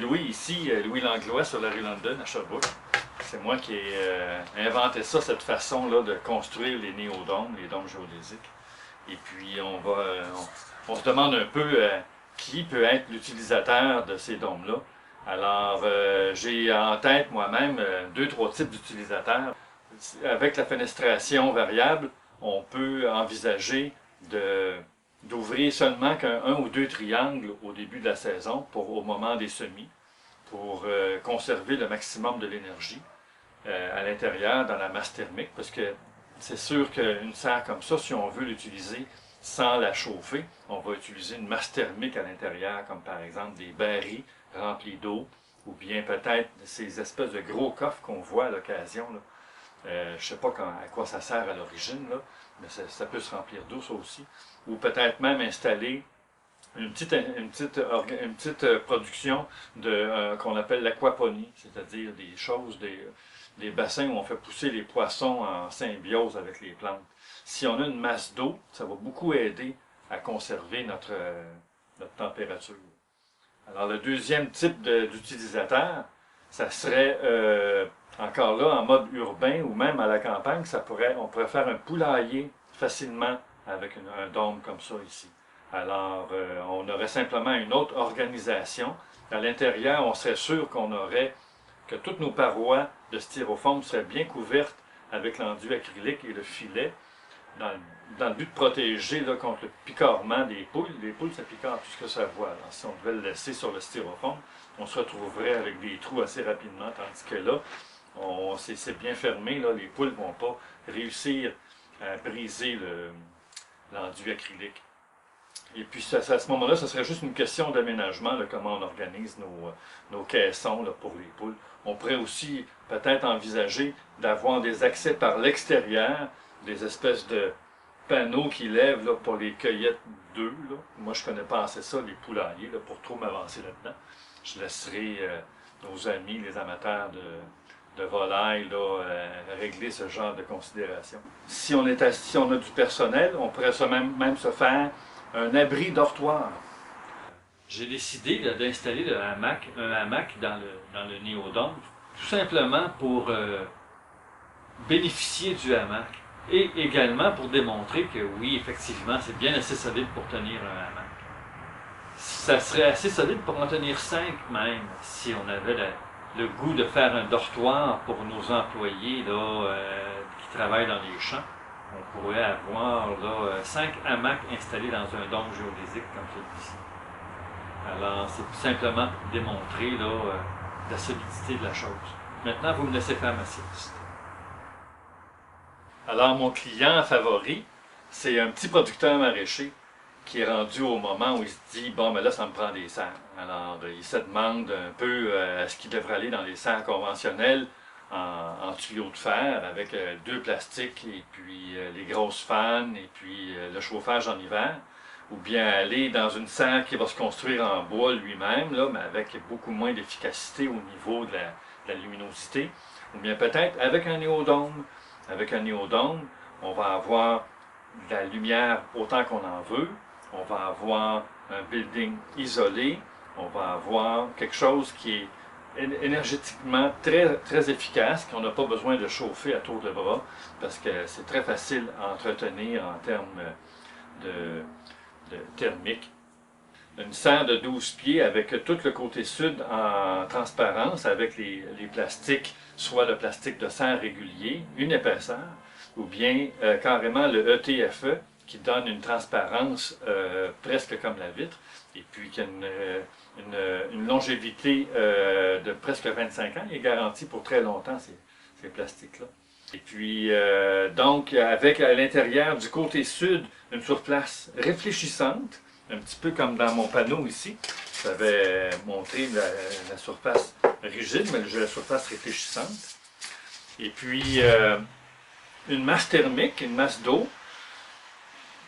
Louis ici, Louis Langlois sur la rue London à Sherbrooke. C'est moi qui ai inventé ça, cette façon-là de construire les néodomes, les dômes géodésiques. Et puis on se demande un peu qui peut être l'utilisateur de ces dômes-là. Alors j'ai en tête moi-même 2-3 types d'utilisateurs. Avec la fenestration variable, on peut envisager d'ouvrir seulement qu'un ou 2 triangles au début de la saison, au moment des semis, pour conserver le maximum de l'énergie à l'intérieur, dans la masse thermique, parce que c'est sûr qu'une serre comme ça, si on veut l'utiliser sans la chauffer, on va utiliser une masse thermique à l'intérieur, comme par exemple des barils remplis d'eau, ou bien peut-être ces espèces de gros coffres qu'on voit à l'occasion. Je ne sais pas à quoi ça sert à l'origine, mais ça peut se remplir d'eau, ça aussi. Ou peut-être même installer une petite production qu'on appelle l'aquaponie, c'est-à-dire des choses, des bassins où on fait pousser les poissons en symbiose avec les plantes. Si on a une masse d'eau, ça va beaucoup aider à conserver notre température. Alors le deuxième type d'utilisateur, ça serait encore là en mode urbain ou même à la campagne, on pourrait faire un poulailler facilement avec un dôme comme ça ici. Alors on aurait simplement une autre organisation. À l'intérieur, on serait sûr que toutes nos parois de styrofoam seraient bien couvertes avec l'enduit acrylique et le filet, dans le but de protéger contre le picorement des poules. Les poules, ça picore tout ce que ça voit. Alors, si on devait le laisser sur le styrofoam, on se retrouverait avec des trous assez rapidement, tandis que là, c'est bien fermé, là, les poules ne vont pas réussir à briser l'enduit acrylique. Et puis à ce moment-là, ce serait juste une question d'aménagement, comment on organise nos caissons pour les poules. On pourrait aussi peut-être envisager d'avoir des accès par l'extérieur, des espèces de panneaux qui lèvent pour les cueillettes d'œufs. Moi, je ne connais pas assez ça, les poulaillers, pour trop m'avancer là-dedans. Je laisserai nos amis, les amateurs de volailles, régler ce genre de considération. Si on a du personnel, on pourrait même se faire un abri dortoir. J'ai décidé d'installer un hamac dans le néodôme, tout simplement pour bénéficier du hamac. Et également pour démontrer que oui, effectivement, c'est bien assez solide pour tenir un hamac. Ça serait assez solide pour en tenir 5 même, si on avait le goût de faire un dortoir pour nos employés qui travaillent dans les champs. On pourrait avoir 5 hamacs installés dans un dôme géodésique comme celui-ci. Alors, c'est tout simplement pour démontrer la solidité de la chose. Maintenant, vous me laissez faire ma sieste. Alors, mon client favori, c'est un petit producteur maraîcher qui est rendu au moment où il se dit « Bon, mais là, ça me prend des serres. » Alors, il se demande un peu est-ce qu'il devrait aller dans les serres conventionnelles en tuyaux de fer avec 2 plastiques et puis les grosses fans et puis le chauffage en hiver, ou bien aller dans une serre qui va se construire en bois lui-même, mais avec beaucoup moins d'efficacité au niveau de la luminosité, ou bien peut-être avec un néodôme. Avec un néodôme, on va avoir de la lumière autant qu'on en veut, on va avoir un building isolé, on va avoir quelque chose qui est énergétiquement très, très efficace, qu'on n'a pas besoin de chauffer à tour de bras, parce que c'est très facile à entretenir en termes de thermique. Une serre de 12 pieds avec tout le côté sud en transparence, avec les plastiques, soit le plastique de serre régulier, une épaisseur, ou bien carrément le ETFE, qui donne une transparence presque comme la vitre, et puis qui a une longévité de presque 25 ans. Il est garanti pour très longtemps, ces plastiques-là. Et puis, donc, avec à l'intérieur du côté sud, une surface réfléchissante, un petit peu comme dans mon panneau ici. J'avais montré la surface rigide, mais j'ai la surface réfléchissante. Et puis, une masse thermique, une masse d'eau.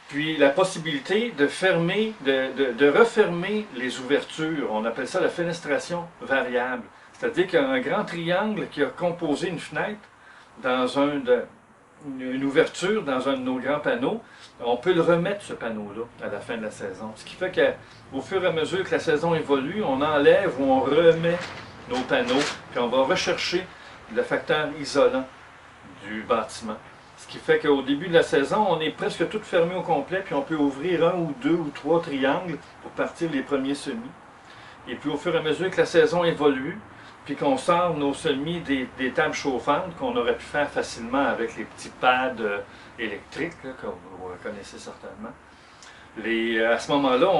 Puis, la possibilité de refermer les ouvertures. On appelle ça la fenestration variable. C'est-à-dire qu'il y a un grand triangle qui a composé une fenêtre dans une ouverture dans un de nos grands panneaux, on peut le remettre, ce panneau-là, à la fin de la saison. Ce qui fait qu'au fur et à mesure que la saison évolue, on enlève ou on remet nos panneaux, puis on va rechercher le facteur isolant du bâtiment. Ce qui fait qu'au début de la saison, on est presque tout fermé au complet, puis on peut ouvrir 1 ou 2 ou 3 triangles pour partir les premiers semis. Et puis au fur et à mesure que la saison évolue, puis qu'on sort nos semis des tables chauffantes qu'on aurait pu faire facilement avec les petits pads électriques, là, que vous connaissez certainement. À ce moment-là,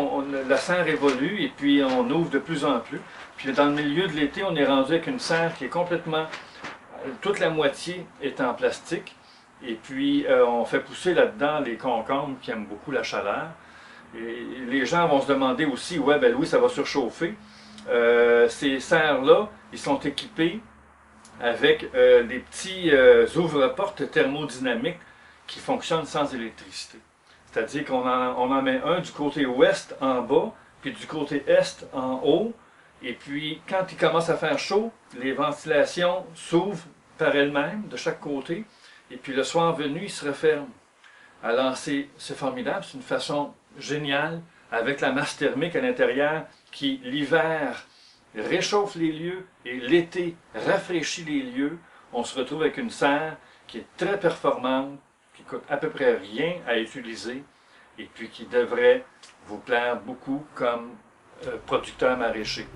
la serre évolue et puis on ouvre de plus en plus. Puis dans le milieu de l'été, on est rendu avec une serre qui est complètement, toute la moitié est en plastique. Et puis on fait pousser là-dedans les concombres qui aiment beaucoup la chaleur. Et les gens vont se demander aussi, ouais, ben oui, ça va surchauffer. Ces serres-là, ils sont équipés avec des petits ouvre-portes thermodynamiques qui fonctionnent sans électricité. C'est-à-dire qu'on en met un du côté ouest en bas, puis du côté est en haut. Et puis, quand il commence à faire chaud, les ventilations s'ouvrent par elles-mêmes de chaque côté. Et puis, le soir venu, ils se referment. Alors, c'est formidable, c'est une façon géniale, avec la masse thermique à l'intérieur, qui, l'hiver, réchauffe les lieux et l'été rafraîchit les lieux. On se retrouve avec une serre qui est très performante, qui coûte à peu près rien à utiliser et puis qui devrait vous plaire beaucoup comme producteur maraîcher.